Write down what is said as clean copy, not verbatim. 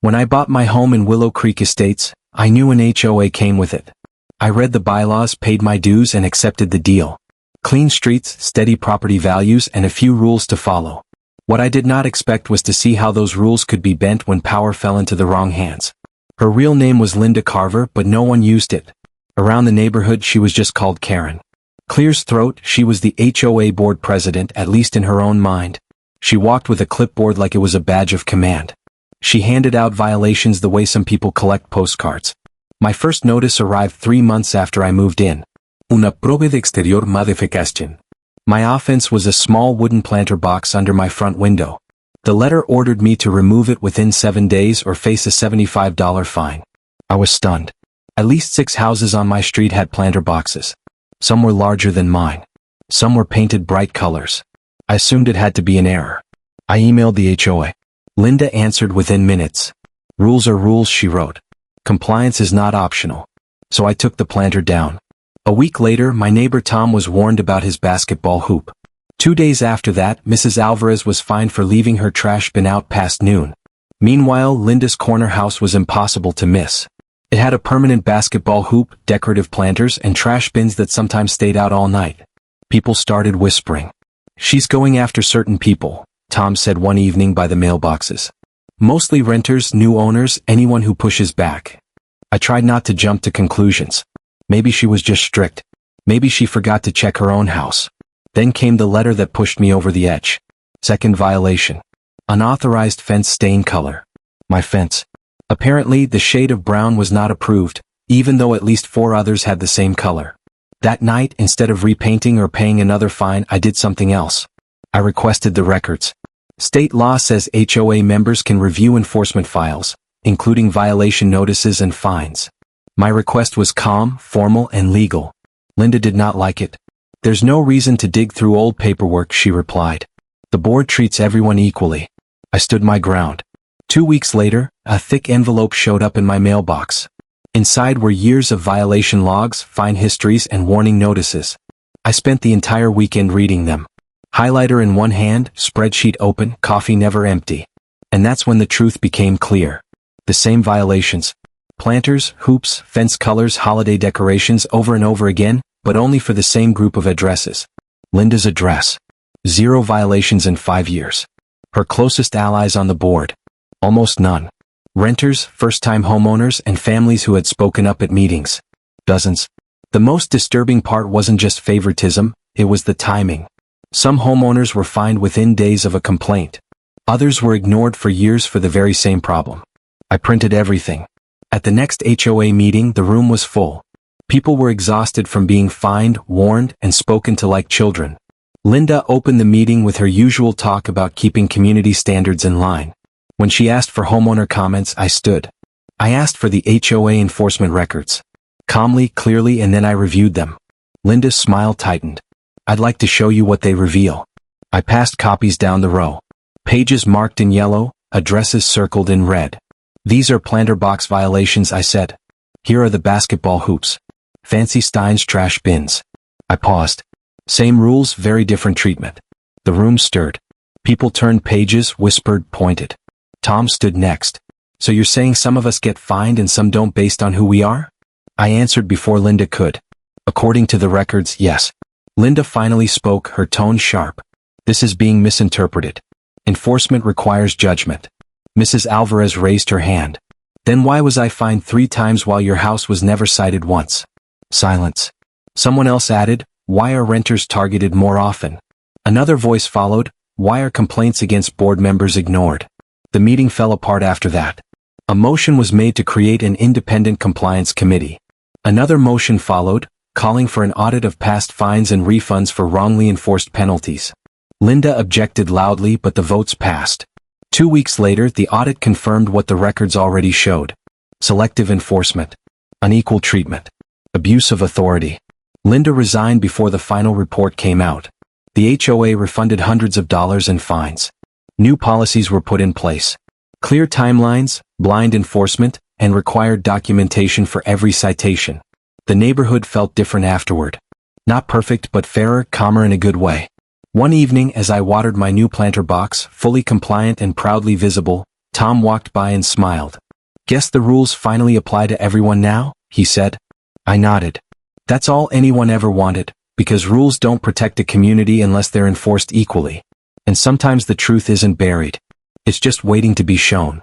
When I bought my home in Willow Creek Estates, I knew an HOA came with it. I read the bylaws, paid my dues, and accepted the deal. Clean streets, steady property values, and a few rules to follow. What I did not expect was to see how those rules could be bent when power fell into the wrong hands. Her real name was Linda Carver, but no one used it. Around the neighborhood she was just called Karen. Clear's throat, she was the HOA board president, at least in her own mind. She walked with a clipboard like it was a badge of command. She handed out violations the way some people collect postcards. My first notice arrived 3 months after I moved in. Una prova de exterior modificación. My offense was a small wooden planter box under my front window. The letter ordered me to remove it within 7 days or face a $75 fine. I was stunned. At least 6 houses on my street had planter boxes. Some were larger than mine. Some were painted bright colors. I assumed it had to be an error. I emailed the HOA. Linda answered within minutes. Rules are rules, she wrote. Compliance is not optional. So I took the planter down. A week later, my neighbor Tom was warned about his basketball hoop. 2 days after that, Mrs. Alvarez was fined for leaving her trash bin out past noon. Meanwhile, Linda's corner house was impossible to miss. It had a permanent basketball hoop, decorative planters, and trash bins that sometimes stayed out all night. People started whispering. She's going after certain people, Tom said one evening by the mailboxes. Mostly renters, new owners, anyone who pushes back. I tried not to jump to conclusions. Maybe she was just strict. Maybe she forgot to check her own house. Then came the letter that pushed me over the edge. Second violation. Unauthorized fence stain color. My fence. Apparently, the shade of brown was not approved, even though at least 4 others had the same color. That night, instead of repainting or paying another fine, I did something else. I requested the records. State law says HOA members can review enforcement files, including violation notices and fines. My request was calm, formal, and legal. Linda did not like it. There's no reason to dig through old paperwork, she replied. The board treats everyone equally. I stood my ground. 2 weeks later, a thick envelope showed up in my mailbox. Inside were years of violation logs, fine histories, and warning notices. I spent the entire weekend reading them. Highlighter in one hand, spreadsheet open, coffee never empty. And that's when the truth became clear. The same violations. Planters, hoops, fence colors, holiday decorations over and over again, but only for the same group of addresses. Linda's address. 0 violations in 5 years. Her closest allies on the board. Almost none. Renters, first-time homeowners, and families who had spoken up at meetings. Dozens. The most disturbing part wasn't just favoritism, it was the timing. Some homeowners were fined within days of a complaint. Others were ignored for years for the very same problem. I printed everything. At the next HOA meeting, the room was full. People were exhausted from being fined, warned, and spoken to like children. Linda opened the meeting with her usual talk about keeping community standards in line. When she asked for homeowner comments, I stood. I asked for the HOA enforcement records. Calmly, clearly, and then I reviewed them. Linda's smile tightened. I'd like to show you what they reveal. I passed copies down the row. Pages marked in yellow, addresses circled in red. These are planter box violations, I said. Here are the basketball hoops. Fancy Stein's trash bins. I paused. Same rules, very different treatment. The room stirred. People turned pages, whispered, pointed. Tom stood next. So you're saying some of us get fined and some don't based on who we are? I answered before Linda could. According to the records, yes. Linda finally spoke, her tone sharp. This is being misinterpreted. Enforcement requires judgment. Mrs. Alvarez raised her hand. Then why was I fined 3 times while your house was never cited once? Silence. Someone else added, why are renters targeted more often? Another voice followed, why are complaints against board members ignored? The meeting fell apart after that. A motion was made to create an independent compliance committee. Another motion followed, calling for an audit of past fines and refunds for wrongly enforced penalties. Linda objected loudly, but the votes passed. 2 weeks later, the audit confirmed what the records already showed. Selective enforcement. Unequal treatment. Abuse of authority. Linda resigned before the final report came out. The HOA refunded hundreds of dollars in fines. New policies were put in place. Clear timelines, blind enforcement, and required documentation for every citation. The neighborhood felt different afterward. Not perfect, but fairer, calmer in a good way. One evening, as I watered my new planter box, fully compliant and proudly visible, Tom walked by and smiled. Guess the rules finally apply to everyone now, he said. I nodded. That's all anyone ever wanted, because rules don't protect a community unless they're enforced equally. And sometimes the truth isn't buried. It's just waiting to be shown.